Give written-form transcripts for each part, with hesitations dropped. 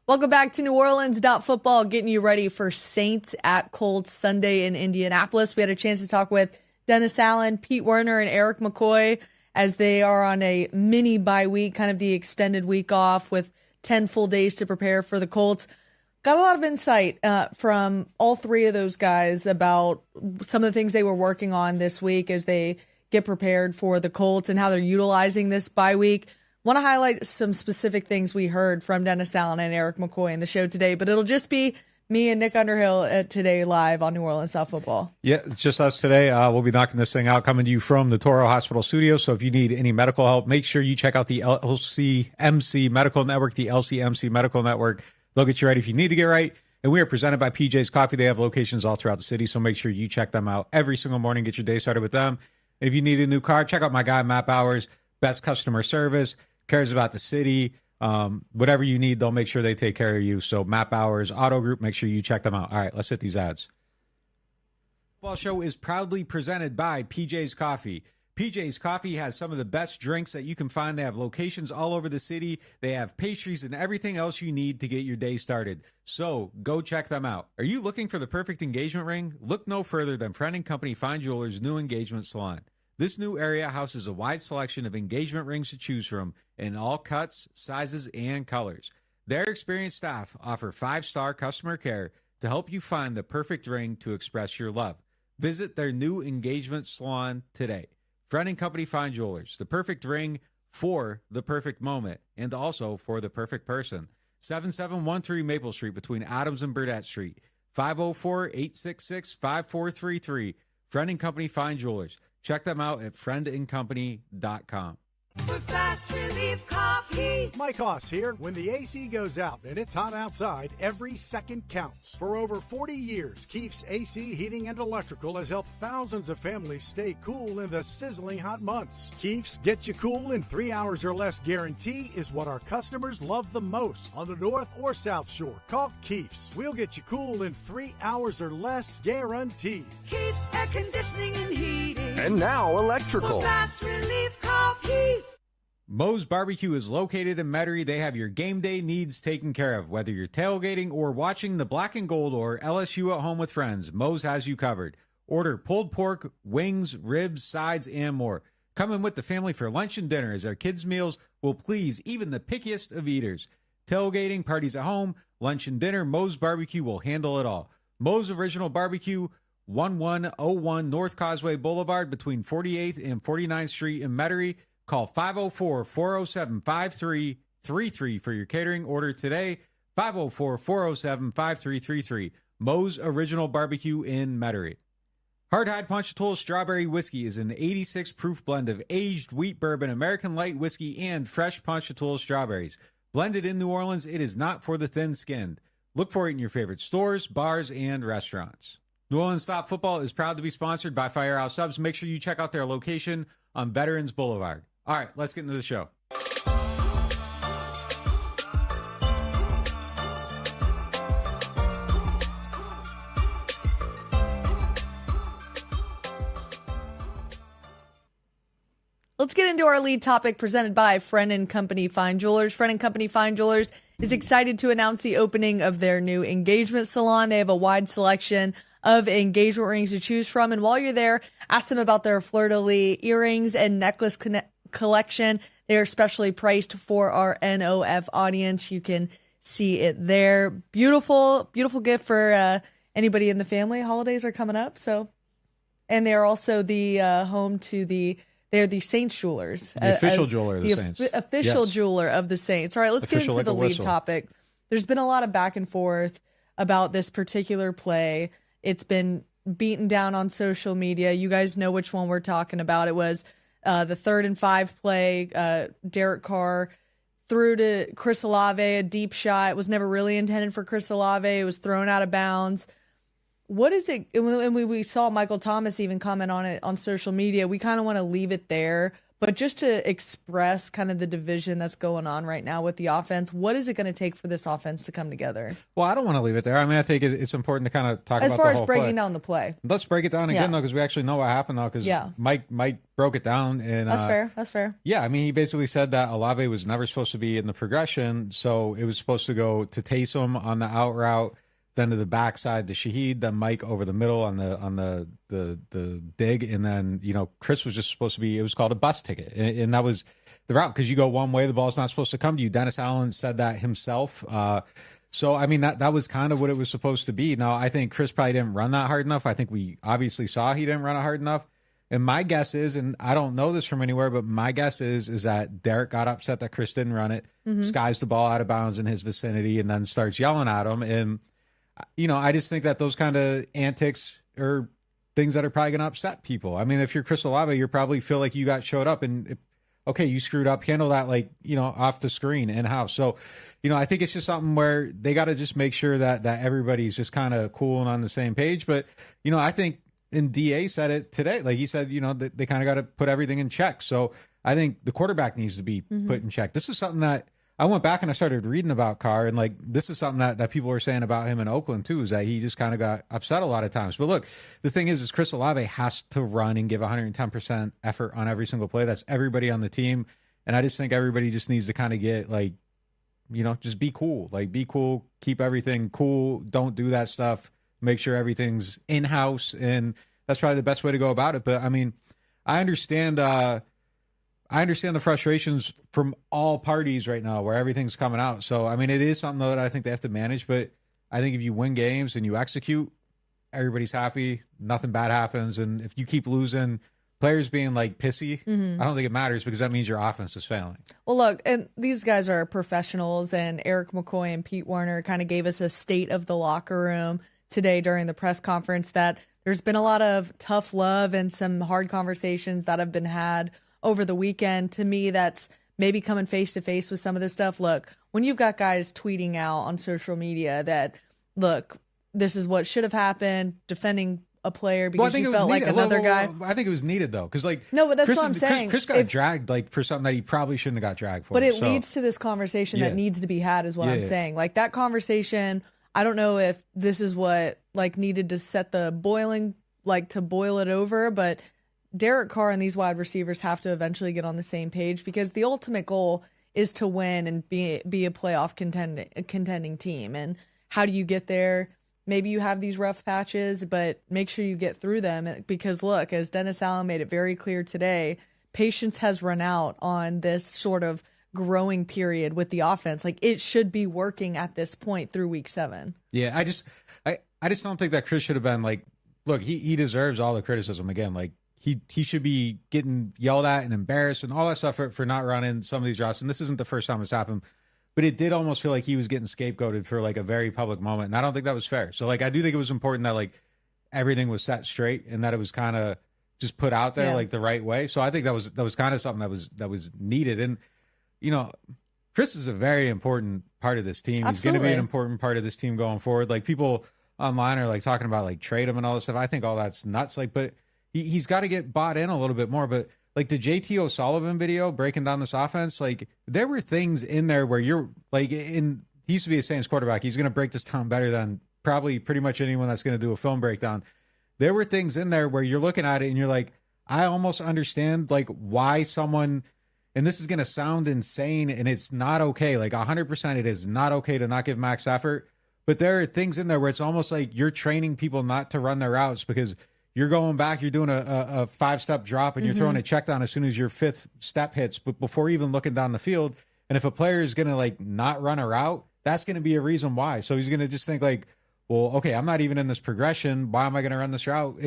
Welcome back to NewOrleans.Football, getting you ready for Saints at Colts Sunday in Indianapolis. We had a chance to talk with Dennis Allen, Pete Werner, and Eric McCoy as they are on a mini bye week, kind of the extended week off with 10 full days to prepare for the Colts. Got a lot of insight from all three of those guys about some of the things they were working on this week as they get prepared for the Colts and how they're utilizing this bye week. Want to highlight some specific things we heard from Dennis Allen and Eric McCoy in the show today, but it'll just be me and Nick Underhill today live on NewOrleans.Football. Yeah, it's just us today. We'll be knocking this thing out, coming to you from the Toro Hospital Studio. So if you need any medical help, make sure you check out the LCMC Medical Network, the LCMC Medical Network. They'll get you right if you need to get right. And we are presented by PJ's Coffee. They have locations all throughout the city, so make sure you check them out every single morning. Get your day started with them. And if you need a new car, check out my guy, Map Hours. Best customer service, cares about the city. Whatever you need, they'll make sure they take care of you. So Map Hours, Auto Group, make sure you check them out. All right, let's hit these ads. Football Show is proudly presented by PJ's Coffee. PJ's Coffee has some of the best drinks that you can find. They have locations all over the city. They have pastries and everything else you need to get your day started. So go check them out. Are you looking for the perfect engagement ring? Look no further than Friend & Company Fine Jewelers' new engagement salon. This new area houses a wide selection of engagement rings to choose from in all cuts, sizes, and colors. Their experienced staff offer 5-star customer care to help you find the perfect ring to express your love. Visit their new engagement salon today. Friend & Company Fine Jewelers, the perfect ring for the perfect moment and also for the perfect person. 7713 Maple Street between Adams and Burdett Street. 504-866-5433. Friend & Company Fine Jewelers. Check them out at friendandcompany.com. For fast relief coffee. Mike Hoss here. When the AC goes out and it's hot outside, every second counts. For over 40 years, Keefe's AC Heating and Electrical has helped thousands of families stay cool in the sizzling hot months. Keefe's Get You Cool in 3 hours or less guarantee is what our customers love the most on the North or South Shore. Call Keefe's. We'll get you cool in 3 hours or less guaranteed. Keefe's Air Conditioning and Heating. And now electrical. For fast relief coffee. Moe's Barbecue is located in Metairie. They have your game day needs taken care of. Whether you're tailgating or watching the Black and Gold or LSU at home with friends, Moe's has you covered. Order pulled pork, wings, ribs, sides, and more. Come in with the family for lunch and dinner as our kids' meals will please even the pickiest of eaters. Tailgating, parties at home, lunch and dinner, Moe's Barbecue will handle it all. Moe's Original Barbecue, 1101 North Causeway Boulevard between 48th and 49th Street in Metairie. Call 504-407-5333 for your catering order today. 504-407-5333. Moe's Original Barbecue in Metairie. Hardhide Ponchatoula Strawberry Whiskey is an 86 proof blend of aged wheat bourbon, American light whiskey, and fresh Ponchatoula strawberries. Blended in New Orleans, it is not for the thin-skinned. Look for it in your favorite stores, bars, and restaurants. NewOrleans.Football is proud to be sponsored by Firehouse Subs. Make sure you check out their location on Veterans Boulevard. All right, let's get into the show. Let's get into our lead topic presented by Friend & Company Fine Jewelers. Friend & Company Fine Jewelers is excited to announce the opening of their new engagement salon. They have a wide selection of engagement rings to choose from. And while you're there, ask them about their fleur-de-lis earrings and necklace collection. They are specially priced for our NOF audience. You can see it there. Beautiful, beautiful gift for anybody in the family. Holidays are coming up. And they're also the home to they're the Saints jewelers. The official jeweler of the Saints. Official jeweler of the Saints. All right, let's get into the lead topic. There's been a lot of back and forth about this particular play. It's been beaten down on social media. You guys know which one we're talking about. It was the 3rd and 5 play. Derek Carr threw to Chris Olave, a deep shot. It was never really intended for Chris Olave. It was thrown out of bounds. What is it? And we saw Michael Thomas even comment on it on social media. We kind of want to leave it there. But just to express kind of the division that's going on right now with the offense, what is it going to take for this offense to come together? Well, I don't want to leave it there. I mean, I think it's important to kind of talk as about far the as whole breaking play. down the play. Let's break it down again, though, because we actually know what happened, though, because Mike broke it down. And That's fair. That's fair. Yeah, I mean, he basically said that Olave was never supposed to be in the progression, so it was supposed to go to Taysom on the out route, then to the backside to Shaheed, then Mike over the middle on the dig, and then Chris was just supposed to be. It was called a bus ticket, and that was the route because you go one way, the ball's not supposed to come to you. Dennis Allen said that himself. So I mean that was kind of what it was supposed to be. Now I think Chris probably didn't run that hard enough. I think we obviously saw he didn't run it hard enough. And my guess is, and I don't know this from anywhere, but my guess is that Derek got upset that Chris didn't run it, skies the ball out of bounds in his vicinity, and then starts yelling at him. And I just think that those kind of antics are things that are probably going to upset people. I mean, if you're Chris Olave, you probably feel like you got showed up and, okay, you screwed up, handle that off the screen in-house. So, I think it's just something where they got to just make sure that everybody's just kind of cool and on the same page. But, I think, and DA said it today, like he said, that they kind of got to put everything in check. So I think the quarterback needs to be put in check. This is something that I went back and I started reading about Carr, and this is something that people were saying about him in Oakland too, is that he just kind of got upset a lot of times. But look, the thing is Chris Olave has to run and give 110% effort on every single play. That's everybody on the team. And I just think everybody just needs to kind of get just be cool. Be cool, keep everything cool. Don't do that stuff. Make sure everything's in-house. And that's probably the best way to go about it. But I mean, I understand the frustrations from all parties right now where everything's coming out. So, I mean, it is something that I think they have to manage. But I think if you win games and you execute, everybody's happy. Nothing bad happens. And if you keep losing, players being pissy, I don't think it matters because that means your offense is failing. Well, look, and these guys are professionals, and Eric McCoy and Pete Werner kind of gave us a state of the locker room today during the press conference that there's been a lot of tough love and some hard conversations that have been had over the weekend. To me, that's maybe coming face to face with some of this stuff. Look, when you've got guys tweeting out on social media that, look, this is what should have happened, defending a player because you felt like another guy. I think it was needed though, because no, but that's what I'm saying. Chris got dragged for something that he probably shouldn't have got dragged for. But it leads to this conversation that needs to be had, is what I'm saying. That conversation, I don't know if this is what needed to set the boiling, to boil it over, but Derek Carr and these wide receivers have to eventually get on the same page, because the ultimate goal is to win and be a playoff contending team. And how do you get there? Maybe you have these rough patches, but make sure you get through them, because look, as Dennis Allen made it very clear today, patience has run out on this sort of growing period with the offense. It should be working at this point through week 7. Yeah, I just don't think that Chris should have been look, he deserves all the criticism again. He should be getting yelled at and embarrassed and all that stuff for not running some of these routes. And this isn't the first time it's happened, but it did almost feel like he was getting scapegoated for a very public moment. And I don't think that was fair. So I do think it was important that everything was set straight and that it was kind of just put out there the right way. So I think that was kind of something that was needed. And, Chris is a very important part of this team. Absolutely. He's going to be an important part of this team going forward. People online are talking about trade him and all this stuff. I think all that's nuts. But he's got to get bought in a little bit more. But the JT O'Sullivan video breaking down this offense, there were things in there where you're he used to be a Saints quarterback. He's going to break this down better than probably pretty much anyone that's going to do a film breakdown. There were things in there where you're looking at it and you're I almost understand why someone, and this is going to sound insane and it's not okay. 100% it is not okay to not give max effort. But there are things in there where it's almost you're training people not to run their routes because you're going back, you're doing a 5-step drop, and you're throwing a check down as soon as your 5th step hits, but before even looking down the field. And if a player is going to not run a route, that's going to be a reason why. So he's going to just think well, okay, I'm not even in this progression. Why am I going to run this route?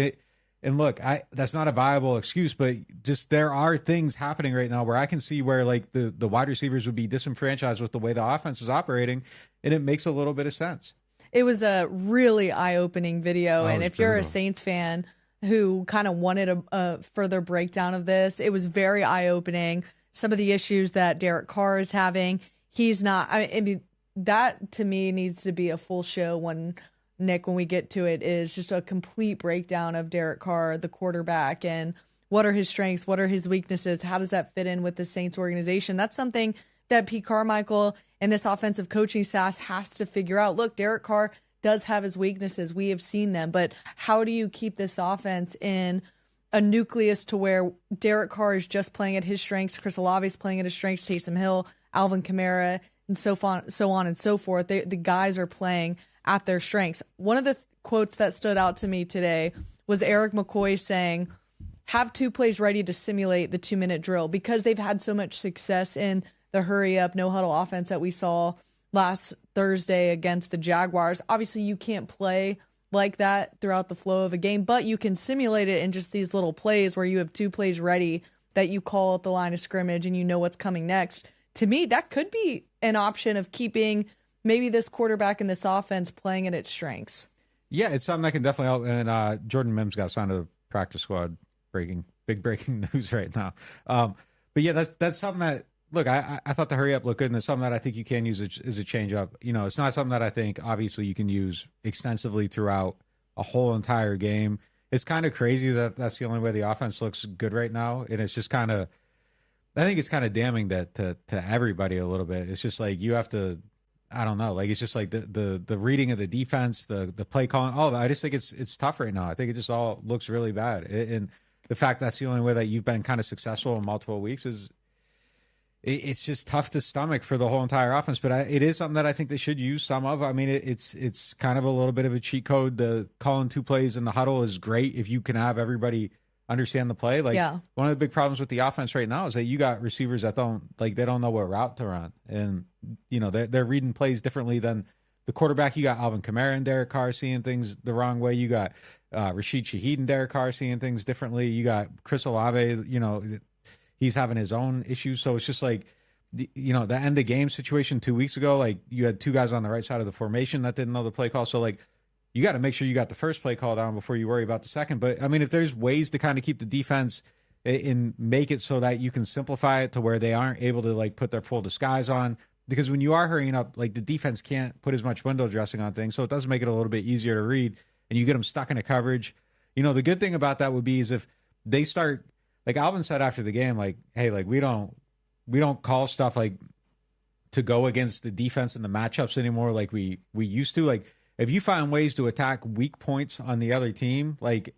And look, that's not a viable excuse, but just there are things happening right now where I can see where the wide receivers would be disenfranchised with the way the offense is operating, and it makes a little bit of sense. It was a really eye-opening video, and if you're a Saints fan who kind of wanted a further breakdown of this, it was very eye-opening. Some of the issues that Derek Carr is having, he's not. I mean, that to me needs to be a full show when we get to it, is just a complete breakdown of Derek Carr, the quarterback, and What are his strengths? What are his weaknesses? How does that fit in with the Saints organization? That's something that Pete Carmichael and this offensive coaching staff has to figure out. Look, Derek Carr does have his weaknesses. We have seen them. But how do you keep this offense in a nucleus to where Derek Carr is just playing at his strengths, Chris Olave is playing at his strengths, Taysom Hill, Alvin Kamara, and so on and so forth. The guys are playing at their strengths. One of the quotes that stood out to me today was Eric McCoy saying, have 2 plays ready to simulate the 2-minute drill, because they've had so much success in the hurry up, no huddle offense that we saw last Thursday against the Jaguars. Obviously, you can't play like that throughout the flow of a game, but you can simulate it in just these little plays where you have 2 plays ready that you call at the line of scrimmage and you know what's coming next. To me, that could be an option of keeping maybe this quarterback and this offense playing at its strengths. Yeah, it's something that can definitely help. And Jordan Mims got signed to the practice squad. Big breaking news right now. But yeah, that's something that, look, I thought the hurry up looked good, and it's something that I think you can use as a change up. You know, it's not something that I think obviously you can use extensively throughout a whole entire game. It's kind of crazy that that's the only way the offense looks good right now, and it's just kind of, I think it's kind of damning that to everybody a little bit. It's just like you have to, I don't know, like it's just like the reading of the defense, the play calling, all of it. I just think it's tough right now. I think it just all looks really bad, and the fact that's the only way that you've been kind of successful in multiple weeks is, it's just tough to stomach for the whole entire offense. But it is something that I think they should use some of. I mean, it's kind of a little bit of a cheat code. The calling 2 plays in the huddle is great if you can have everybody understand the play. Like, one of the big problems with the offense right now is that you got receivers that they don't know what route to run, and you know they're reading plays differently than the quarterback. You got Alvin Kamara and Derek Carr seeing things the wrong way. You got Rashid Shaheed and Derek Carr seeing things differently. You got Chris Olave, you know, he's having his own issues. So it's just like, you know, the end of game situation 2 weeks ago, like you had 2 guys on the right side of the formation that didn't know the play call. So like, you got to make sure you got the first play call down before you worry about the second. But I mean, if there's ways to kind of keep the defense and make it so that you can simplify it to where they aren't able to like put their full disguise on, because when you are hurrying up, like the defense can't put as much window dressing on things. So it does make it a little bit easier to read, and you get them stuck in a coverage. You know, the good thing about that would be is if they start, like Alvin said after the game, like, hey, like we don't call stuff like to go against the defense and the matchups anymore like we used to. Like if you find ways to attack weak points on the other team, like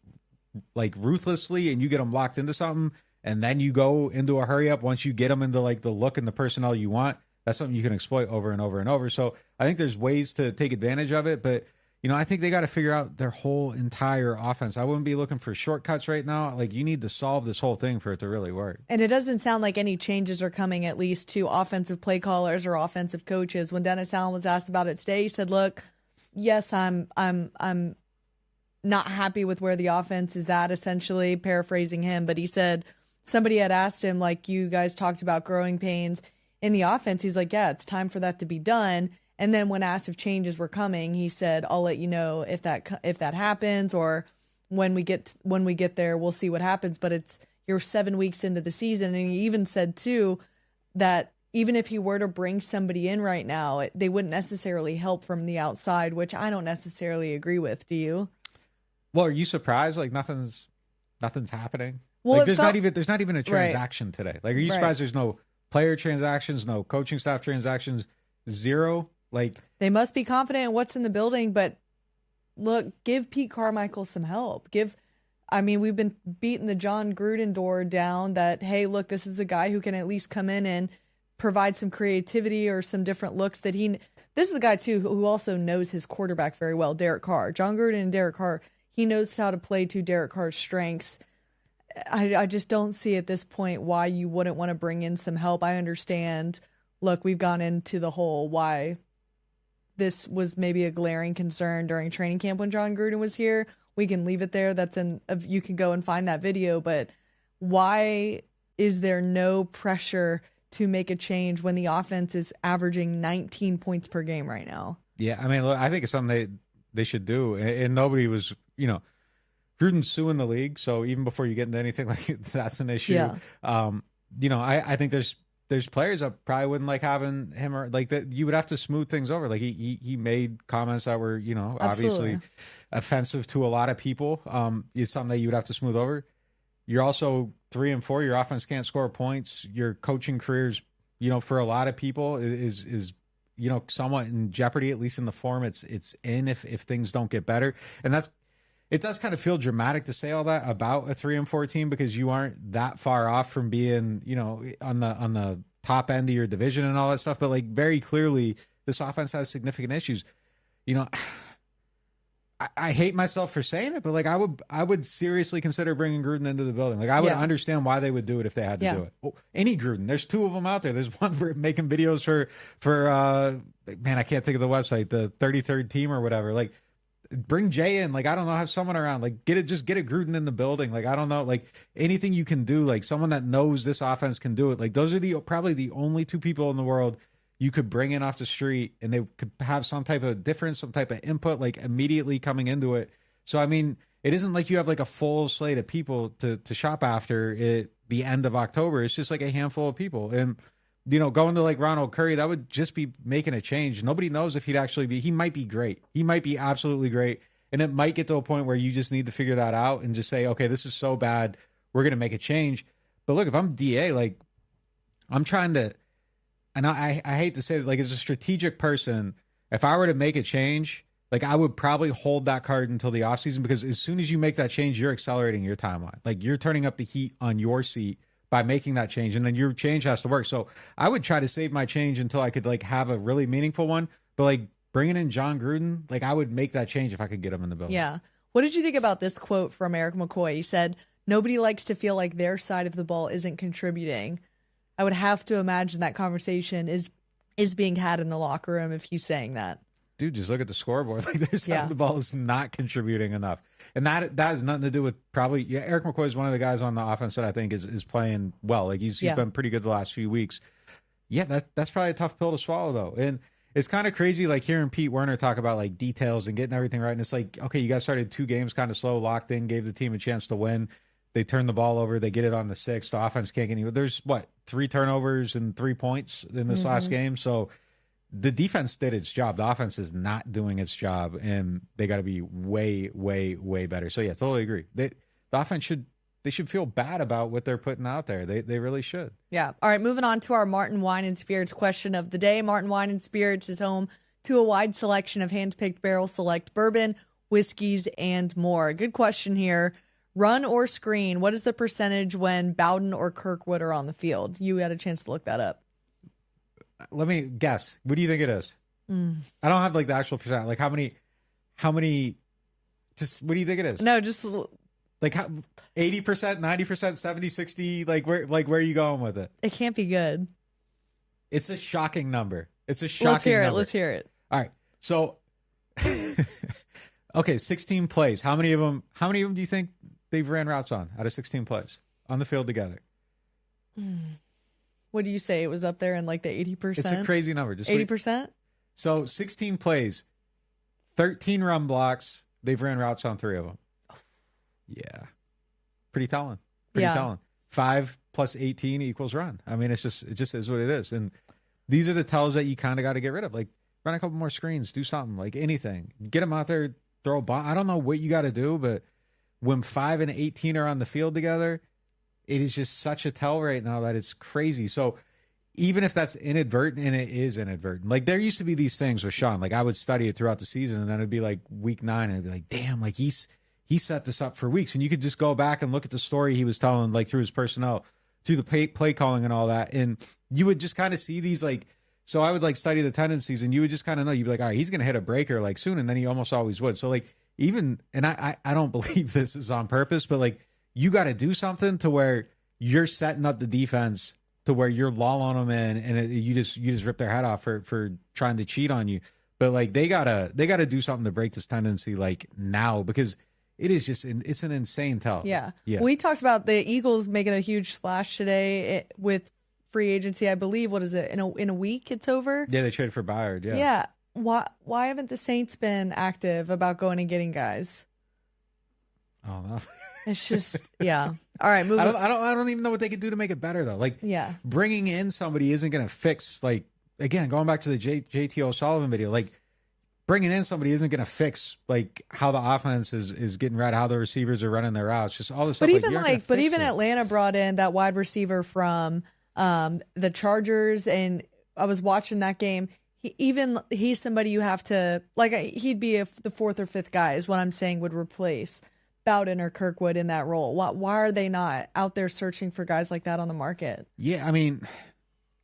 ruthlessly, and you get them locked into something, and then you go into a hurry up once you get them into like the look and the personnel you want, that's something you can exploit over and over and over. So I think there's ways to take advantage of it, but you know, I think they got to figure out their whole entire offense. I wouldn't be looking for shortcuts right now. Like, you need to solve this whole thing for it to really work. And it doesn't sound like any changes are coming, at least to offensive play callers or offensive coaches. When Dennis Allen was asked about it today, he said, "Look, yes, I'm not happy with where the offense is at." Essentially, paraphrasing him, but he said somebody had asked him, like, "You guys talked about growing pains in the offense." He's like, "Yeah, it's time for that to be done." And then when asked if changes were coming, he said, "I'll let you know if that happens, or when we get there, we'll see what happens." But you're 7 weeks into the season, and he even said too that even if he were to bring somebody in right now, they wouldn't necessarily help from the outside, which I don't necessarily agree with. Do you? Well, are you surprised? Like nothing's happening. Well, like there's not even a transaction right. today. Like, are you surprised there's no player transactions, no coaching staff transactions, zero? Like, they must be confident in what's in the building, but look, give Pete Carmichael some help. We've been beating the John Gruden door down that, hey, look, this is a guy who can at least come in and provide some creativity or some different looks this is the guy too who also knows his quarterback very well, Derek Carr. John Gruden and Derek Carr, he knows how to play to Derek Carr's strengths. I just don't see at this point why you wouldn't want to bring in some help. I understand, look, we've gone into the whole why this was maybe a glaring concern during training camp when John Gruden was here. We can leave it there. You can go and find that video, but why is there no pressure to make a change when the offense is averaging 19 points per game right now? Yeah, I mean, look, I think it's something they should do, and nobody was, you know, Gruden's suing the league, so even before you get into anything like that's an issue. Yeah. You know, I think there's players that probably wouldn't like having him, or like that you would have to smooth things over. Like he made comments that were, you know, obviously offensive to a lot of people. It's something that you would have to smooth over. You're also 3-4. Your offense can't score points. Your coaching careers, for a lot of people is somewhat in jeopardy, at least in the form it's in if things don't get better. And it does kind of feel dramatic to say all that about a 3-4 team, because you aren't that far off from being, on the top end of your division and all that stuff. But like, very clearly this offense has significant issues. I hate myself for saying it, but like, I would seriously consider bringing Gruden into the building. Like, I would understand why they would do it if they had to do it. Oh, any Gruden. There's 2 of them out there. There's one for making videos for man, I can't think of the website, the 33rd team or whatever. Like, bring Jay in. Like, I don't know, have someone around. Like, get a Gruden in the building. Like, I don't know, like anything you can do. Like, someone that knows this offense can do it. Like, those are probably the only 2 people in the world you could bring in off the street, and they could have some type of difference, some type of input, like immediately coming into it. So, I mean, it isn't like you have like a full slate of people to shop after at the end of October. It's just like a handful of people. And, going to like Ronald Curry, that would just be making a change. Nobody knows if he might be great. He might be absolutely great. And it might get to a point where you just need to figure that out and just say, okay, this is so bad, we're going to make a change. But look, if I'm DA, like, I'm trying to, and I hate to say it, like, as a strategic person, if I were to make a change, like, I would probably hold that card until the offseason, because as soon as you make that change, you're accelerating your timeline. Like, you're turning up the heat on your seat by making that change, and then your change has to work. So I would try to save my change until I could like have a really meaningful one. But like, bringing in John Gruden, like, I would make that change if I could get him in the building. Yeah. What did you think about this quote from Eric McCoy? He said, "Nobody likes to feel like their side of the ball isn't contributing." I would have to imagine that conversation is being had in the locker room if he's saying that. Dude, just look at the scoreboard. Like, their side of the ball is not contributing enough. And that has nothing to do with probably, Eric McCoy is one of the guys on the offense that I think is playing well. Like, he's been pretty good the last few weeks. Yeah, that's probably a tough pill to swallow, though. And it's kind of crazy, like, hearing Pete Werner talk about like details and getting everything right. And it's like, okay, you guys started 2 games kind of slow, locked in, gave the team a chance to win. They turn the ball over. They get it on the 6th. The offense can't get any. There's 3 turnovers and 3 points in this last game. So the defense did its job. The offense is not doing its job, and they got to be way, way, way better. So yeah, totally agree. The offense should feel bad about what they're putting out there. They really should. Yeah. All right. Moving on to our Martin Wine and Spirits question of the day. Martin Wine and Spirits is home to a wide selection of hand-picked barrel select bourbon, whiskeys, and more. Good question here. Run or screen, what is the percentage when Bowden or Kirkwood are on the field? You had a chance to look that up. Let me guess. What do you think it is? I don't have like the actual percent. Like, how many, just what do you think it is? No, just like 80%, 90%, 70, 60, like where are you going with it? It can't be good. It's a shocking number. It's a shocking number. Let's hear it. All right. So, okay, 16 plays. How many of them do you think they've ran routes on out of 16 plays on the field together? What do you say? It was up there in like the 80%? It's a crazy number. Just 80%? So 16 plays, 13 run blocks. They've ran routes on 3 of them. Yeah. Pretty telling. Telling. 5 plus 18 equals run. I mean, it just is what it is. And these are the tells that you kind of got to get rid of. Like, run a couple more screens, do something, like anything. Get them out there, throw a bomb. I don't know what you got to do, but when 5 and 18 are on the field together, it is just such a tell right now that it's crazy. So even if that's inadvertent, and it is inadvertent, like there used to be these things with Sean, like I would study it throughout the season, and then it'd be like week 9, and it'd be like, damn, like he set this up for weeks. And you could just go back and look at the story he was telling, like through his personnel, through the play calling and all that. And you would just kind of see these, like, so I would like study the tendencies, and you would just kind of know, you'd be like, all right, he's going to hit a breaker like soon. And then he almost always would. So like, even, and I don't believe this is on purpose, but like, you got to do something to where you're setting up the defense to where you're lulling them in, and you just rip their head off for trying to cheat on you. But like, they gotta do something to break this tendency like now, because it is just, it's an insane tell. Yeah. We talked about the Eagles making a huge splash today with free agency. I believe, what is it, in a week it's over? Yeah, they traded for Byard. Yeah. Yeah. Why haven't the Saints been active about going and getting guys? Oh no. It's just, yeah. All right, moving. I don't even know what they could do to make it better though. Like, yeah, bringing in somebody isn't going to fix, like, again, going back to the JT O'Sullivan video, like bringing in somebody isn't going to fix like how the offense is getting read, how the receivers are running their routes, just all this stuff. But even Atlanta brought in that wide receiver from the Chargers, and I was watching that game. He's somebody you have to he'd be the fourth or fifth guy is what I'm saying would replace Bowden or Kirkwood in that role. Why are they not out there searching for guys like that on the market? Yeah, I mean,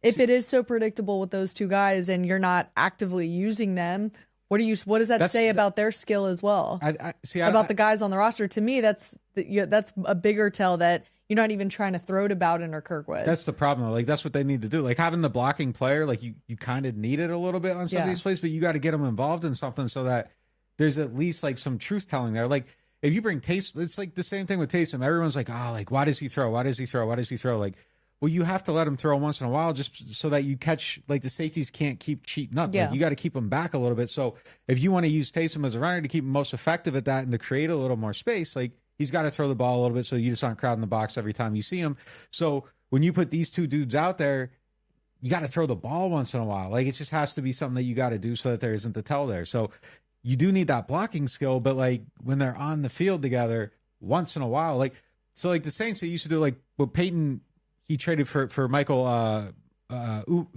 if it is so predictable with those two guys and you're not actively using them, what does that say about their skill as well? About the guys on the roster? To me, that's a bigger tell that you're not even trying to throw to Bowden or Kirkwood. That's the problem. Like, that's what they need to do. Like, having the blocking player, like, you kind of need it a little bit on some of these plays, but you got to get them involved in something so that there's at least, like, some truth telling there. Like, if you bring Taysom, it's like the same thing with Taysom. Everyone's like, why does he throw? Why does he throw? Why does he throw? Like, well, you have to let him throw once in a while just so that you catch, like, the safeties can't keep cheating up. Like, you got to keep them back a little bit. So if you want to use Taysom as a runner to keep him most effective at that and to create a little more space, like, he's got to throw the ball a little bit so you just aren't crowding the box every time you see him. So when you put these two dudes out there, you got to throw the ball once in a while. Like, it just has to be something that you got to do so that there isn't the tell there. So you do need that blocking skill, but, like, when they're on the field together once in a while, like, so, like, the Saints, they used to do, like, what Peyton, he traded for Michael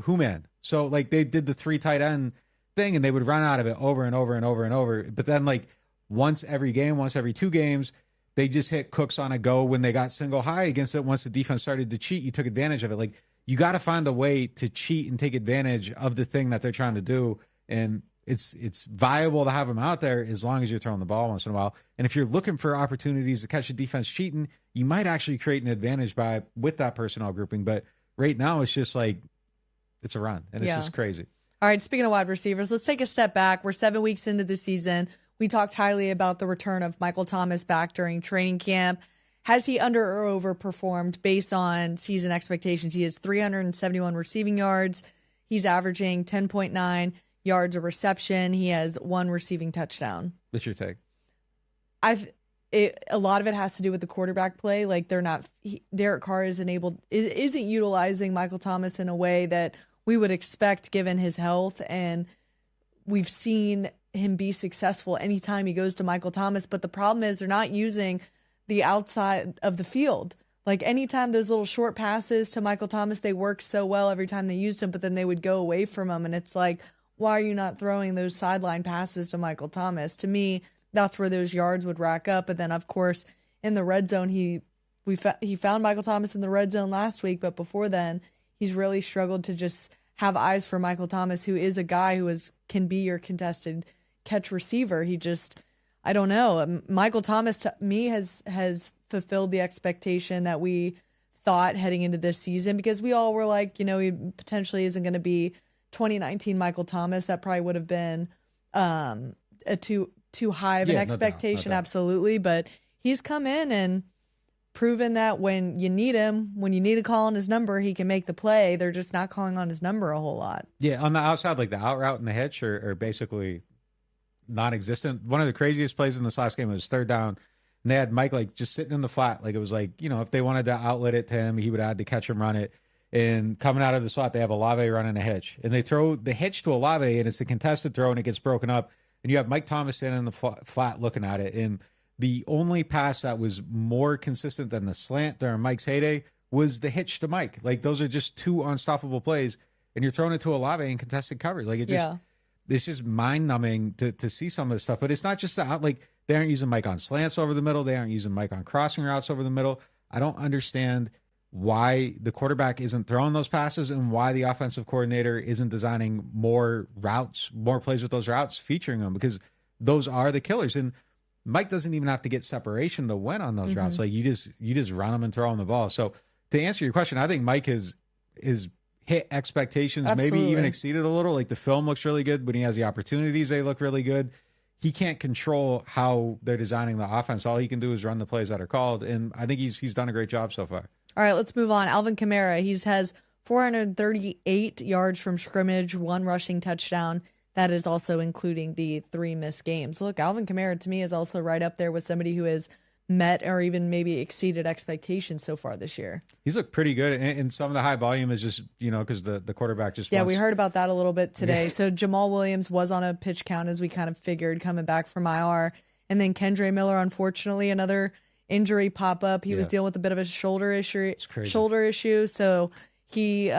Human. So, like, they did the 3 tight end thing, and they would run out of it over and over and over and over. But then, like, once every 2 games, they just hit Cooks on a go when they got single high against it. Once the defense started to cheat, you took advantage of it. Like, you got to find a way to cheat and take advantage of the thing that they're trying to do. And it's viable to have them out there as long as you're throwing the ball once in a while. And if you're looking for opportunities to catch a defense cheating, you might actually create an advantage with that personnel grouping. But right now, it's just like, it's a run, and it's just crazy. All right, speaking of wide receivers, let's take a step back. We're 7 weeks into the season. We talked highly about the return of Michael Thomas back during training camp. Has he under or overperformed based on season expectations? He has 371 receiving yards. He's averaging 10.9 yards a reception. He has 1 receiving touchdown. What's your take? A lot of it has to do with the quarterback play. Like, Derek Carr isn't utilizing Michael Thomas in a way that we would expect given his health, and we've seen him be successful anytime he goes to Michael Thomas. But the problem is they're not using the outside of the field. Like, anytime those little short passes to Michael Thomas, they work so well every time they used him, but then they would go away from him. And it's like, why are you not throwing those sideline passes to Michael Thomas? To me, that's where those yards would rack up. But then, of course, in the red zone, he found Michael Thomas in the red zone last week, but before then, he's really struggled to just have eyes for Michael Thomas, who is a guy who can be your contested catch receiver. I don't know. Michael Thomas, to me, has fulfilled the expectation that we thought heading into this season, because we all were like, he potentially isn't going to be 2019 Michael Thomas. That probably would have been a too high of an expectation, no doubt. Absolutely. But he's come in and proven that when you need him, when you need to call on his number, he can make the play. They're just not calling on his number a whole lot. Yeah, on the outside, like the out route and the hitch are basically non-existent. One of the craziest plays in this last game was 3rd down, and they had Mike like just sitting in the flat. Like, it was like, if they wanted to outlet it to him, he would have had to catch him, run it. And coming out of the slot, they have Olave running a hitch, and they throw the hitch to Olave, and it's a contested throw, and it gets broken up. And you have Mike Thomas standing in the flat looking at it. And the only pass that was more consistent than the slant during Mike's heyday was the hitch to Mike. Like, those are just 2 unstoppable plays, and you're throwing it to Olave in contested coverage. Like, it's just mind-numbing to see some of this stuff. But it's not just that. Like, they aren't using Mike on slants over the middle. They aren't using Mike on crossing routes over the middle. I don't understand why the quarterback isn't throwing those passes and why the offensive coordinator isn't designing more routes, more plays with those routes, featuring them, because those are the killers. And Mike doesn't even have to get separation to win on those routes. Like, you just run them and throw them the ball. So to answer your question, I think Mike has hit expectations, maybe even exceeded a little. Like, the film looks really good. When he has the opportunities, they look really good. He can't control how they're designing the offense. All he can do is run the plays that are called. And I think he's done a great job so far. All right, let's move on. Alvin Kamara, he has 438 yards from scrimmage, 1 rushing touchdown. That is also including the 3 missed games. Look, Alvin Kamara, to me, is also right up there with somebody who has met or even maybe exceeded expectations so far this year. He's looked pretty good, and some of the high volume is just, because the quarterback just Yeah, wants... we heard about that a little bit today. So Jamal Williams was on a pitch count, as we kind of figured, coming back from IR. And then Kendre Miller, unfortunately, another injury pop up. He was dealing with a bit of a shoulder issue. So he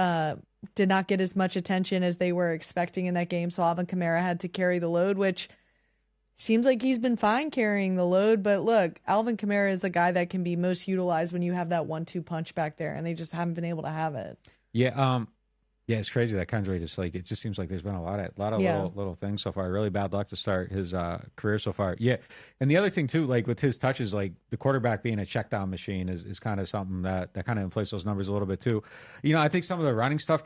did not get as much attention as they were expecting in that game. So Alvin Kamara had to carry the load, which seems like he's been fine carrying the load. But look, Alvin Kamara is a guy that can be most utilized when you have that 1-2 punch back there, and they just haven't been able to have it. Yeah, it's crazy that Kendre it just seems like there's been a lot of little things so far. Really bad luck to start his career so far. Yeah, and the other thing too, like with his touches, like the quarterback being a check down machine is kind of something that kind of inflates those numbers a little bit too. I think some of the running stuff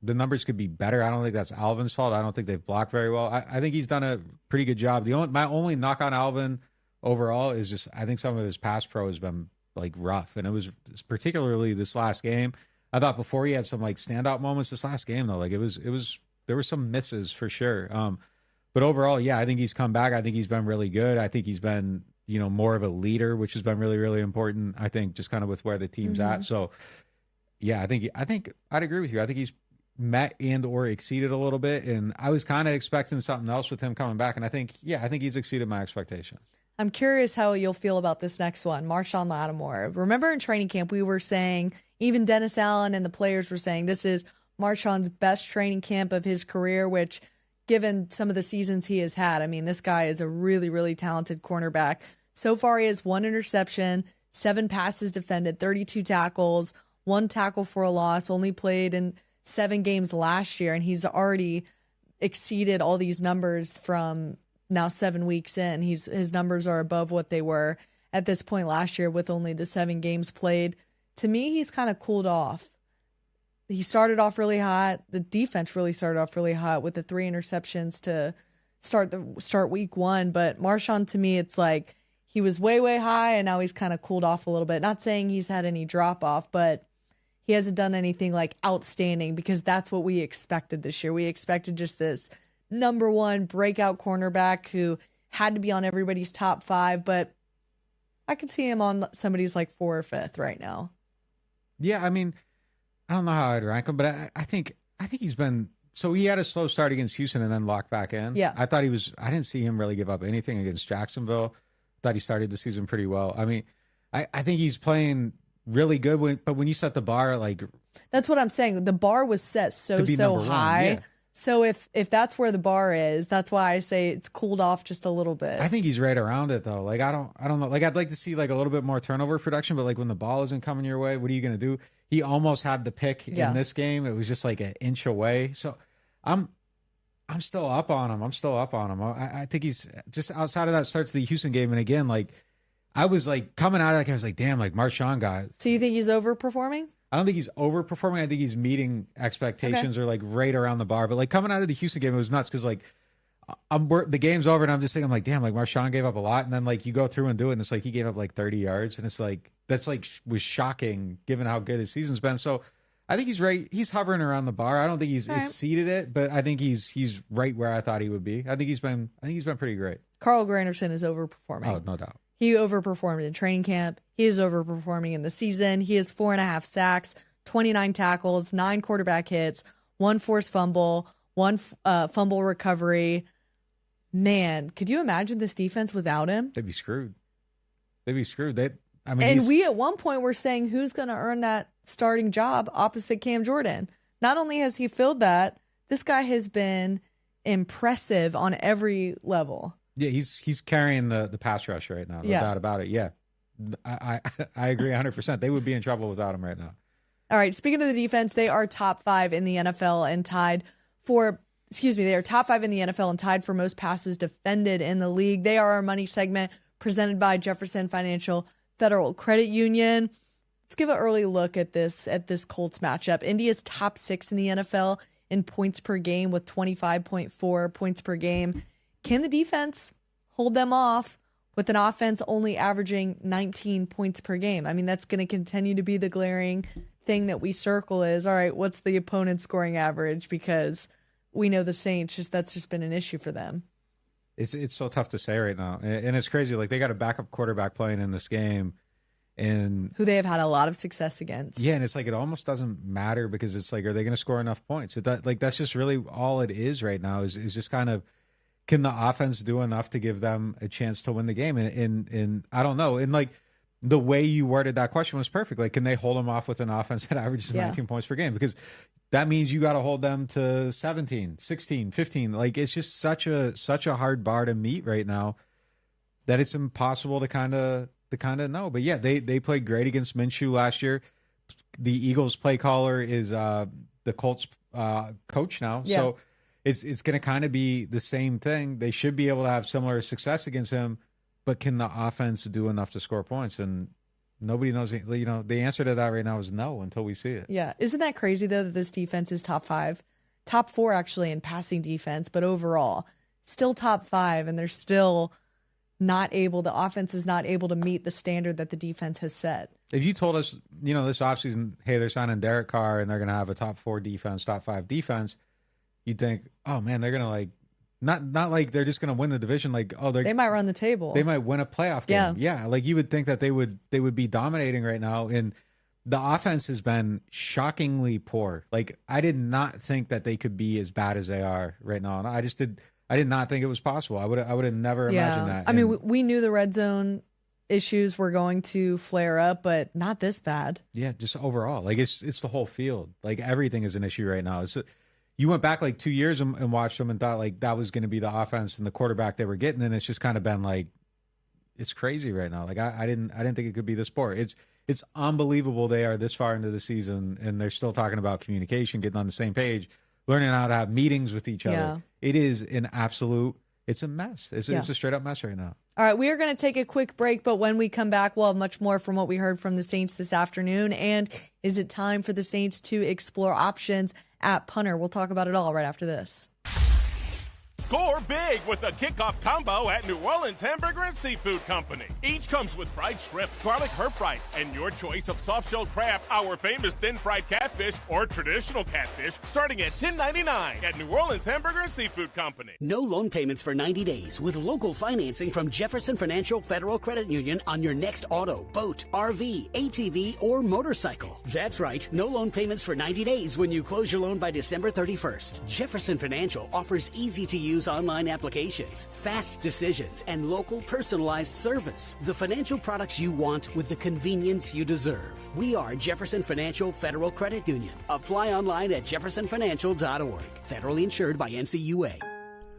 the numbers could be better. I don't think that's Alvin's fault. I don't think they've blocked very well. I think he's done a pretty good job. My only knock on Alvin overall is just I think some of his pass pro has been like rough, and it was particularly this last game. I thought before he had some like standout moments. This last game though, like it was there were some misses for sure. But overall, yeah, I think he's come back. I think he's been really good. I think he's been more of a leader, which has been really, really important. I think just kind of with where the team's at. So yeah, I think I'd agree with you. I think he's met and or exceeded a little bit, and I was kind of expecting something else with him coming back, and I think he's exceeded my expectation. I'm curious how you'll feel about this next one, Marshawn Lattimore. Remember in training camp we were saying, even Dennis Allen and the players were saying, this is Marshawn's best training camp of his career, which given some of the seasons he has had, I mean, this guy is a really, really talented cornerback. So far he has 1 interception, 7 passes defended, 32 tackles, 1 tackle for a loss, only played in 7 games last year, and he's already exceeded all these numbers from now 7 weeks in. His numbers are above what they were at this point last year with only the 7 games played. To me, he's kind of cooled off. He started off really hot. The defense really started off really hot with the 3 interceptions to start week 1. But Marshawn, to me, it's like he was way, way high, and now he's kind of cooled off a little bit. Not saying he's had any drop off, but he hasn't done anything like outstanding, because that's what we expected this year. We expected just this number 1 breakout cornerback who had to be on everybody's top 5, but I could see him on somebody's like 4 or 5th right now. Yeah, I mean, I don't know how I'd rank him, but I think he's been. So he had a slow start against Houston and then locked back in. Yeah, I didn't see him really give up anything against Jacksonville. Thought he started the season pretty well. I mean, I think he's playing really good. But when you set the bar, like, that's what I'm saying. The bar was set so high. Yeah. So if that's where the bar is, that's why I say it's cooled off just a little bit. I think he's right around it though. Like I don't know. Like I'd like to see like a little bit more turnover production, but like when the ball isn't coming your way, what are you going to do? He almost had the pick in this game. It was just like an inch away. So I'm still up on him. I think he's just outside of that starts the Houston game, and again, like I was like coming out of that, I was like, damn, like Marshawn got. So you think he's overperforming? I don't think he's overperforming. I think he's meeting expectations or like right around the bar. But like coming out of the Houston game, it was nuts because like the game's over and I'm just thinking, I'm like, damn, like Marshawn gave up a lot. And then like you go through and do it, and it's like he gave up like 30 yards. And it's like, that's like was shocking given how good his season's been. So I think he's right. He's hovering around the bar. I don't think he's exceeded it, but I think he's right where I thought he would be. I think he's been pretty great. Carl Granderson is overperforming. Oh, no doubt. He overperformed in training camp. He is overperforming in the season. He has 4.5 sacks, 29 tackles, 9 quarterback hits, 1 forced fumble, 1 fumble recovery. Man, could you imagine this defense without him? They'd be screwed. We at one point were saying who's going to earn that starting job opposite Cam Jordan. Not only has he filled that, this guy has been impressive on every level. Yeah, he's carrying the pass rush right now. No doubt about it. Yeah, I agree 100%. They would be in trouble without him right now. All right, speaking of the defense, they are top 5 in the NFL and they are top 5 in the NFL and tied for most passes defended in the league. They are our money segment presented by Jefferson Financial Federal Credit Union. Let's give an early look at this Colts matchup. India's top 6 in the NFL in points per game with 25.4 points per game. Can the defense hold them off with an offense only averaging 19 points per game? I mean, that's going to continue to be the glaring thing that we circle is, all right, what's the opponent's scoring average? Because we know the Saints, that's just been an issue for them. It's so tough to say right now. And it's crazy. Like, they got a backup quarterback playing in this game. And who they have had a lot of success against. Yeah, and it's like it almost doesn't matter because it's like, are they going to score enough points? That's just really all it is right now is just kind of, can the offense do enough to give them a chance to win the game? And I don't know. And like the way you worded that question was perfect. Like, can they hold them off with an offense that averages 19 points per game? Because that means you got to hold them to 17, 16, 15. Like, it's just such a hard bar to meet right now that it's impossible to kind of know. But yeah, they played great against Minshew last year. The Eagles play caller is the Colts coach now. Yeah. So it's going to kind of be the same thing. They should be able to have similar success against him, but can the offense do enough to score points? And nobody knows. You know, the answer to that right now is no until we see it. Yeah. Isn't that crazy, though, that this defense is top 4 actually in passing defense, but overall still top 5, and they're still the offense is not able to meet the standard that the defense has set. If you told us, you know, this offseason, hey, they're signing Derek Carr and they're going to have a top 4 defense, top 5 defense, you'd think, oh man, they're going to like, not like they're just going to win the division. Like, oh, they might run the table. They might win a playoff game. Yeah. Like, you would think that they would be dominating right now. And the offense has been shockingly poor. Like, I did not think that they could be as bad as they are right now. And I did not think it was possible. I would have never imagined that. I mean, we knew the red zone issues were going to flare up, but not this bad. Yeah, just overall. Like, it's the whole field. Like, everything is an issue right now. You went back like 2 years and watched them and thought like that was going to be the offense and the quarterback they were getting, and it's just kind of been like, it's crazy right now. Like, I didn't think it could be this poor. It's unbelievable they are this far into the season and they're still talking about communication, getting on the same page, learning how to have meetings with each other. Yeah. It is it's a mess. It's a straight up mess right now. All right, we are going to take a quick break, but when we come back, we'll have much more from what we heard from the Saints this afternoon. And is it time for the Saints to explore options at punter? We'll talk about it all right after this. Score big with the kickoff combo at New Orleans Hamburger and Seafood Company. Each comes with fried shrimp, garlic herb fries, and your choice of soft-shelled crab, our famous thin-fried catfish, or traditional catfish, starting at $10.99 at New Orleans Hamburger and Seafood Company. No loan payments for 90 days with local financing from Jefferson Financial Federal Credit Union on your next auto, boat, RV, ATV, or motorcycle. That's right, no loan payments for 90 days when you close your loan by December 31st. Jefferson Financial offers easy-to-use online applications, fast decisions, and local personalized service. The financial products you want with the convenience you deserve. We are Jefferson Financial Federal Credit Union. Apply online at jeffersonfinancial.org. Federally insured by NCUA.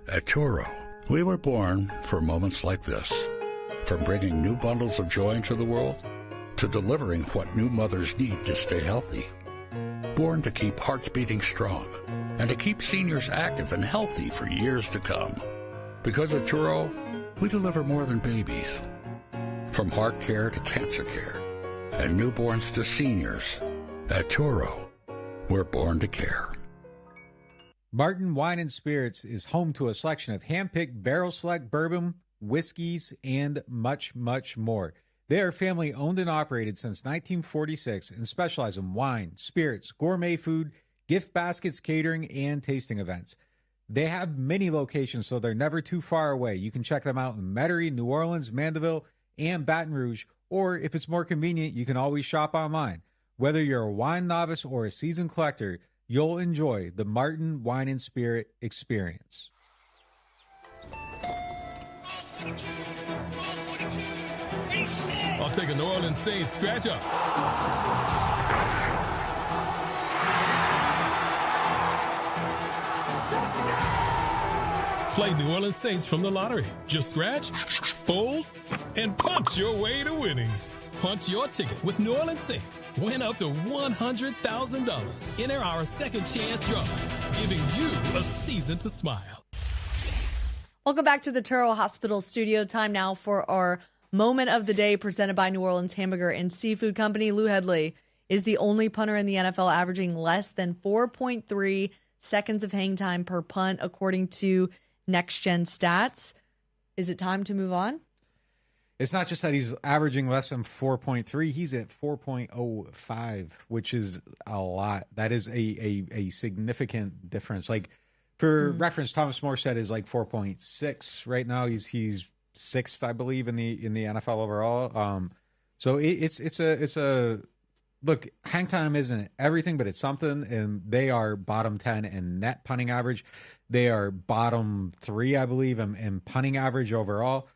At Turo, we were born for moments like this. From bringing new bundles of joy into the world to delivering what new mothers need to stay healthy. Born to keep hearts beating strong and to keep seniors active and healthy for years to come. Because at Turo, we deliver more than babies. From heart care to cancer care and newborns to seniors, at Turo, we're born to care. Martin Wine and Spirits is home to a selection of hand-picked barrel select bourbon, whiskeys, and much, much more. They are family owned and operated since 1946 and specialize in wine, spirits, gourmet food, gift baskets, catering, and tasting events. They have many locations, so they're never too far away. You can check them out in Metairie, New Orleans, Mandeville, and Baton Rouge, or if it's more convenient, you can always shop online. Whether you're a wine novice or a seasoned collector, you'll enjoy the Martin Wine and Spirit experience. I'll take a New Orleans Saints scratch up. Play New Orleans Saints from the lottery. Just scratch, fold, and punch your way to winnings. Punch your ticket with New Orleans Saints. Win up to $100,000. Enter our second chance drawings, giving you a season to smile. Welcome back to the Turo Hospital studio. Time now for our moment of the day presented by New Orleans Hamburger and Seafood Company. Lou Headley is the only punter in the NFL averaging less than 4.3 seconds of hang time per punt, according to Next Gen Stats. Is it time to move on? It's not just that he's averaging less than 4.3. He's at 4.05, which is a lot. That is a significant difference. Like, For reference, Thomas Morstead is like 4.6 right now. He's sixth, I believe, in the NFL overall. So it's a look. Hang time isn't everything, but it's something. And they are bottom 10 in net punting average. They are bottom 3, I believe, in punting average overall.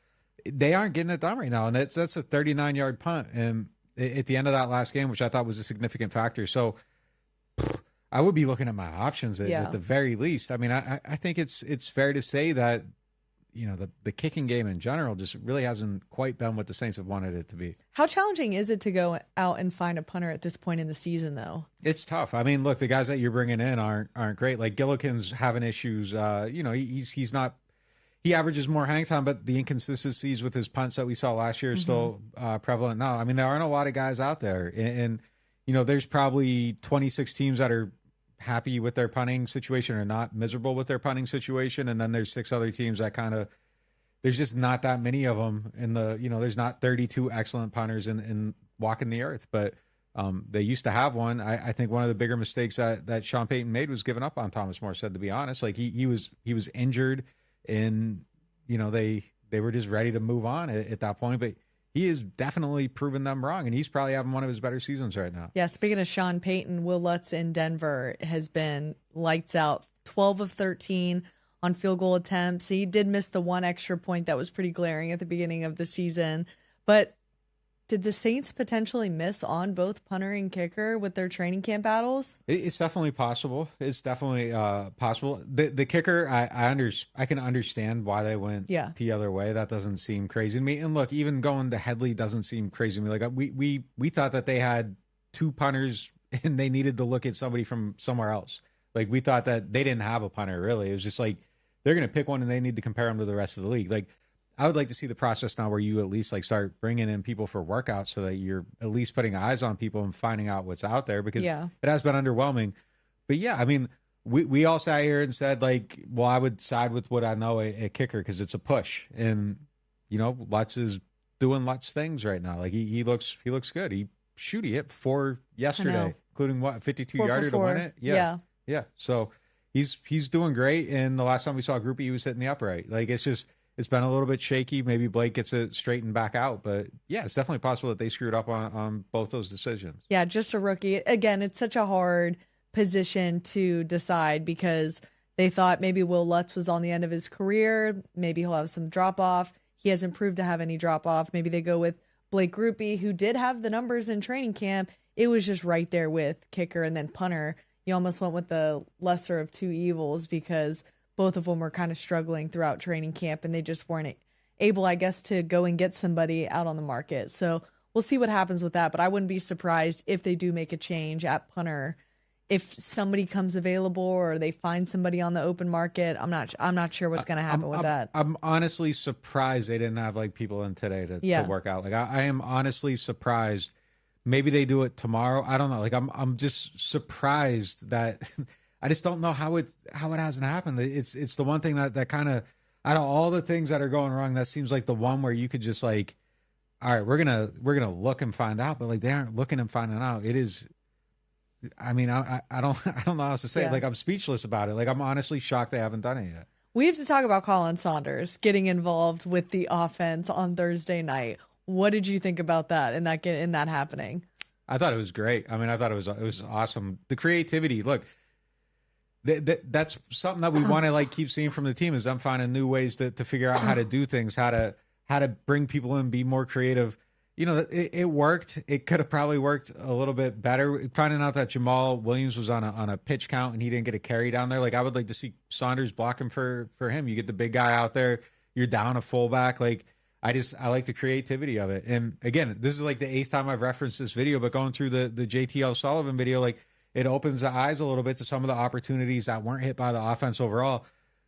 They aren't getting it done right now, and that's a 39-yard punt. And at the end of that last game, which I thought was a significant factor, so I would be looking at my options at the very least. I mean, I think it's fair to say that, you know, the kicking game in general just really hasn't quite been what the Saints have wanted it to be. How challenging is it to go out and find a punter at this point in the season, though? It's tough. I mean, look, the guys that you're bringing in aren't great. Like Gillikin's having issues. You know, he's not. He averages more hang time, but the inconsistencies with his punts that we saw last year are still prevalent now. I mean, there aren't a lot of guys out there, and you know, there's probably 26 teams that are happy with their punting situation or not miserable with their punting situation, and then there's 6 other teams that kind of, there's just not that many of them in the, you know, there's not 32 excellent punters in walking the earth, but they used to have one. I think one of the bigger mistakes that Sean Payton made was giving up on Thomas Morstead, to be honest. Like he was injured, and you know, they were just ready to move on at that point, but he has definitely proven them wrong, and he's probably having one of his better seasons right now. Yeah, speaking of Sean Payton, Will Lutz in Denver has been lights out, 12 of 13 on field goal attempts. He did miss the one extra point that was pretty glaring at the beginning of the season. But did the Saints potentially miss on both punter and kicker with their training camp battles? It's definitely possible. It's definitely possible. The kicker, I can understand why they went the other way. That doesn't seem crazy to me. And look, even going to Headley doesn't seem crazy to me. Like we thought that they had 2 punters and they needed to look at somebody from somewhere else. Like we thought that they didn't have a punter really. It was just like they're going to pick one and they need to compare them to the rest of the league. Like I would like to see the process now where you at least like start bringing in people for workouts so that you're at least putting eyes on people and finding out what's out there, because it has been underwhelming. But yeah, I mean, we all sat here and said like, well, I would side with what I know a kicker because it's a push, and you know, Lutz is doing Lutz things right now. Like he looks good. He hit 4 yesterday, including what 52-yarder to win it. Yeah. So he's doing great. And the last time we saw Groupie, he was hitting the upright. Like it's been a little bit shaky. Maybe Blake gets it straightened back out. But, yeah, it's definitely possible that they screwed up on both those decisions. Yeah, just a rookie. Again, it's such a hard position to decide because they thought maybe Will Lutz was on the end of his career. Maybe he'll have some drop-off. He hasn't proved to have any drop-off. Maybe they go with Blake Groupie, who did have the numbers in training camp. It was just right there with kicker and then punter. You almost went with the lesser of two evils because both of them were kind of struggling throughout training camp, and they just weren't able, I guess, to go and get somebody out on the market. So we'll see what happens with that, but I wouldn't be surprised if they do make a change at punter. If somebody comes available or they find somebody on the open market, I'm not sure what's going to happen with that. I'm honestly surprised they didn't have like people in today to work out. Like I am honestly surprised. Maybe they do it tomorrow. I don't know. Like I'm just surprised that I just don't know how it hasn't happened. It's the one thing that kind of, out of all the things that are going wrong, that seems like the one where you could just like, all right, we're gonna look and find out, but like they aren't looking and finding out. It is. I mean, I don't know how else to say it. Like I'm speechless about it. Like I'm honestly shocked they haven't done it yet. We have to talk about Colin Saunders getting involved with the offense on Thursday night. What did you think about that and that happening? I thought it was great. I mean, I thought it was awesome. The creativity. Look, that's something that we want to like keep seeing from the team, is them finding new ways to figure out how to do things, how to bring people in, be more creative. You know, it worked. It could have probably worked a little bit better. Finding out that Jamal Williams was on a pitch count and he didn't get a carry down there. Like I would like to see Saunders blocking for him. You get the big guy out there. You're down a fullback. Like I like the creativity of it. And again, this is like the 8th time I've referenced this video, but going through the JTL Sullivan video, like it opens the eyes a little bit to some of the opportunities that weren't hit by the offense overall.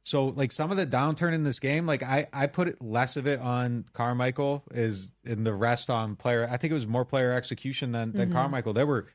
So, like, some of the downturn in this game, like, I put it less of it on Carmichael is in the rest on player. I think it was more player execution than Carmichael. There were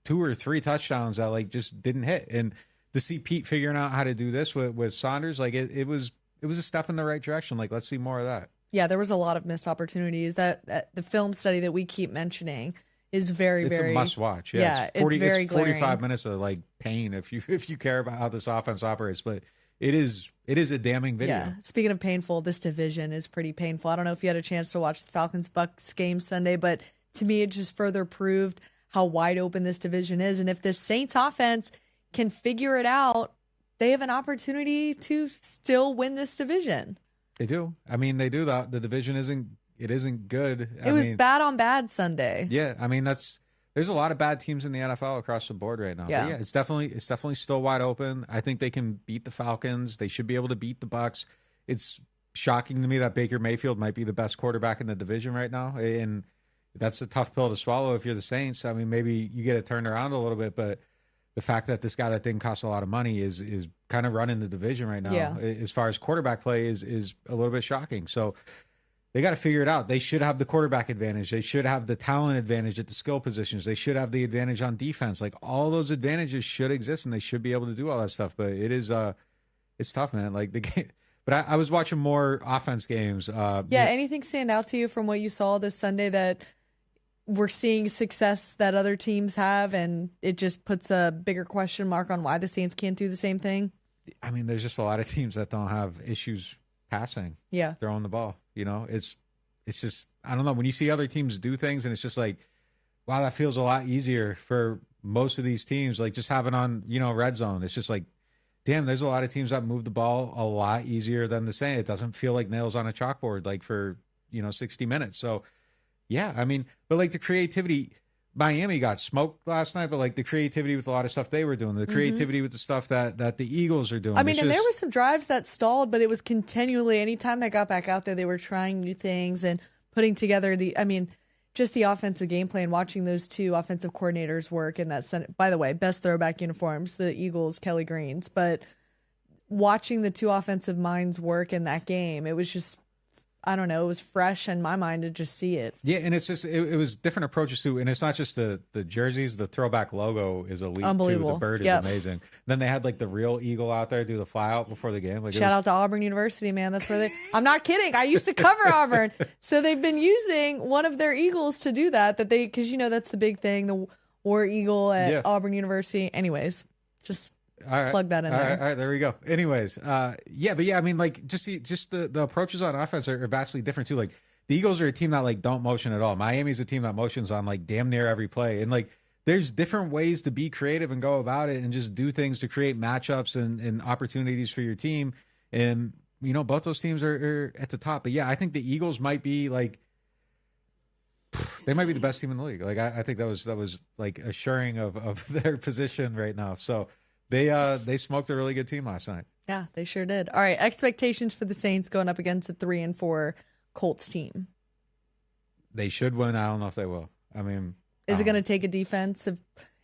2 or 3 touchdowns that, like, just didn't hit. And to see Pete figuring out how to do this with Saunders, like, it was a step in the right direction. Like, let's see more of that. Yeah, there was a lot of missed opportunities. That the film study that we keep mentioning is very, it's very... It's a must-watch. Yeah, it's very it's 45 minutes of, like, pain if you care about how this offense operates. But... it is a damning video. Yeah. Speaking of painful, this division is pretty painful. I don't know if you had a chance to watch the Falcons-Bucks game Sunday, but to me, it just further proved how wide open this division is. And if this Saints offense can figure it out, they have an opportunity to still win this division. They do. I mean, they do. The division isn't good. It was bad on bad Sunday. Yeah. I mean, there's a lot of bad teams in the NFL across the board right now. Yeah. But yeah, it's definitely still wide open. I think they can beat the Falcons. They should be able to beat the Bucks. It's shocking to me that Baker Mayfield might be the best quarterback in the division right now. And that's a tough pill to swallow if you're the Saints. I mean, maybe you get it turned around a little bit, but the fact that this guy that didn't cost a lot of money is kind of running the division right now. Yeah. As far as quarterback play is a little bit shocking. So they got to figure it out. They should have the quarterback advantage. They should have the talent advantage at the skill positions. They should have the advantage on defense. Like, all those advantages should exist, and they should be able to do all that stuff. But it's tough, man. Like the game. But I was watching more offense games. Anything stand out to you from what you saw this Sunday that we're seeing success that other teams have, and it just puts a bigger question mark on why the Saints can't do the same thing? I mean, there's just a lot of teams that don't have issues passing, throwing the ball. You know, it's just, I don't know. When you see other teams do things, and it's just like, wow, that feels a lot easier for most of these teams. Like, just having on, red zone. It's just like, damn, there's a lot of teams that move the ball a lot easier than the Saints. It doesn't feel like nails on a chalkboard, like for 60 minutes. So. Yeah, I mean, but like the creativity, Miami got smoked last night, but like the creativity with a lot of stuff they were doing, the creativity with the stuff that the Eagles are doing. I mean, there were some drives that stalled, but it was continually, anytime they got back out there, they were trying new things and putting together just the offensive game plan, watching those two offensive coordinators work in that. By the way, best throwback uniforms, the Eagles, Kelly Greens, but watching the two offensive minds work in that game, it was just, I don't know, it was fresh in my mind to just see it. Yeah, and it's just, it was different approaches too. And it's not just the jerseys, the throwback logo is elite Unbelievable. too. The bird is amazing. Then they had like the real eagle out there do the fly out before the game. Like, shout out to Auburn University, man. That's where I'm not kidding. I used to cover Auburn. So they've been using one of their eagles to do because that's the big thing, the War Eagle at Auburn University. Anyways, just plug that in there. All right, there we go. Anyways, I mean, like, just the approaches on offense are vastly different too. Like, the Eagles are a team that like don't motion at all. Miami's a team that motions on like damn near every play, and like there's different ways to be creative and go about it and just do things to create matchups and opportunities for your team. And both those teams are at the top. But yeah, I think the Eagles might be like, they might be the best team in the league. Like, I think that was like assuring of their position right now. So. They smoked a really good team last night. Yeah, they sure did. All right, expectations for the Saints going up against a 3-4 Colts team. They should win. I don't know if they will. I mean, is it going to take a defensive?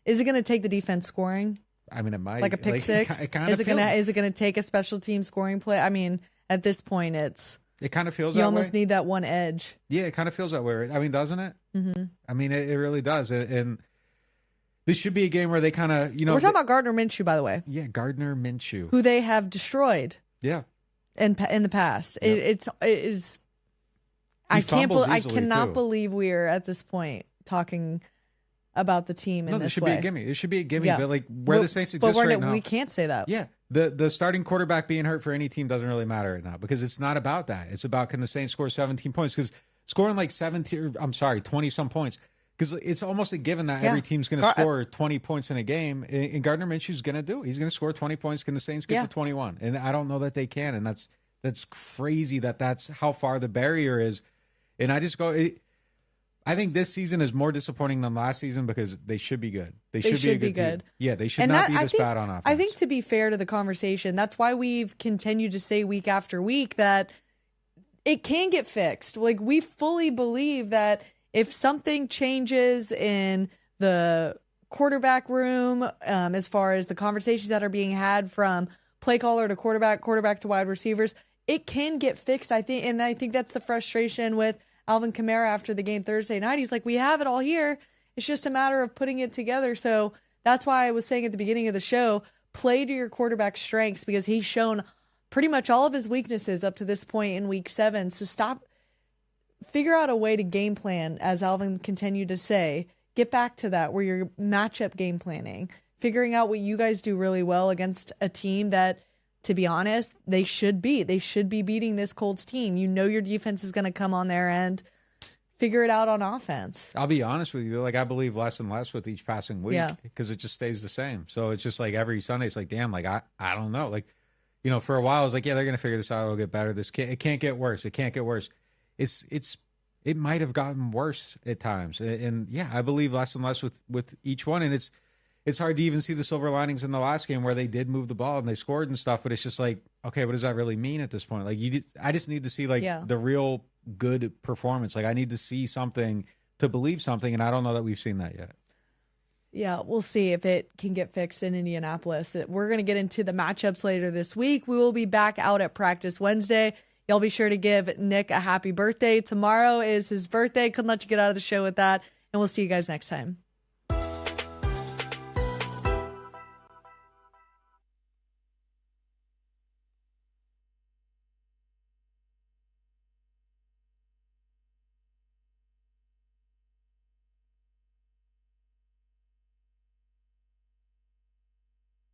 Is it going to take the defense scoring? I mean, it might, like a pick six. Is it going to take a special team scoring play? I mean, at this point, it kind of feels you that almost way. Need that one edge. Yeah, it kind of feels that way. I mean, doesn't it? Mm-hmm. I mean, it really does. And this should be a game where they kind of, We're talking about Gardner Minshew, by the way. Yeah, Gardner Minshew, who they have destroyed. Yeah, in the past, yeah. It is. I cannot believe we are at this point talking about the team in this way. No, it should be a gimme. It should be a gimme. Yeah. But like where the Saints exist right now, we can't say that. Yeah, the starting quarterback being hurt for any team doesn't really matter right now because it's not about that. It's about, can the Saints score 17 points? Because scoring like 20 some points. Because it's almost a given that every team's going to score 20 points in a game, and Gardner Minshew's going to do it. He's going to score 20 points. Can the Saints get to 21? And I don't know that they can, and that's crazy that's how far the barrier is. And I just I think this season is more disappointing than last season because they should be good. They should be a good team. Yeah, they should not be this bad on offense. I think, to be fair to the conversation, that's why we've continued to say week after week that it can get fixed. Like, we fully believe that if something changes in the quarterback room, as far as the conversations that are being had from play caller to quarterback to wide receivers, it can get fixed, I think. And I think that's the frustration with Alvin Kamara after the game Thursday night. He's like, we have it all here. It's just a matter of putting it together. So that's why I was saying at the beginning of the show, play to your quarterback's strengths, because he's shown pretty much all of his weaknesses up to this point in week 7. So figure out a way to game plan, as Alvin continued to say. Get back to that, where you're matchup game planning, figuring out what you guys do really well against a team that to be honest, they should be. They should be beating this Colts team. You know your defense is going to come on their end. Figure it out on offense. I'll be honest with you. Like, I believe less and less with each passing week because it just stays the same. So it's just like every Sunday, it's like, damn, like, I don't know. Like, you know, for a while, I was like, yeah, they're going to figure this out. It'll get better. It can't get worse. It can't get worse. It might have gotten worse at times. And yeah, I believe less and less with each one. And it's hard to even see the silver linings in the last game where they did move the ball and they scored and stuff. But it's just like, okay, what does that really mean at this point? Like, I just need to see the real good performance. Like, I need to see something to believe something. And I don't know that we've seen that yet. Yeah, we'll see if it can get fixed in Indianapolis. We're going to get into the matchups later this week. We will be back out at practice Wednesday. Y'all be sure to give Nick a happy birthday. Tomorrow is his birthday. Couldn't let you get out of the show with that. And we'll see you guys next time.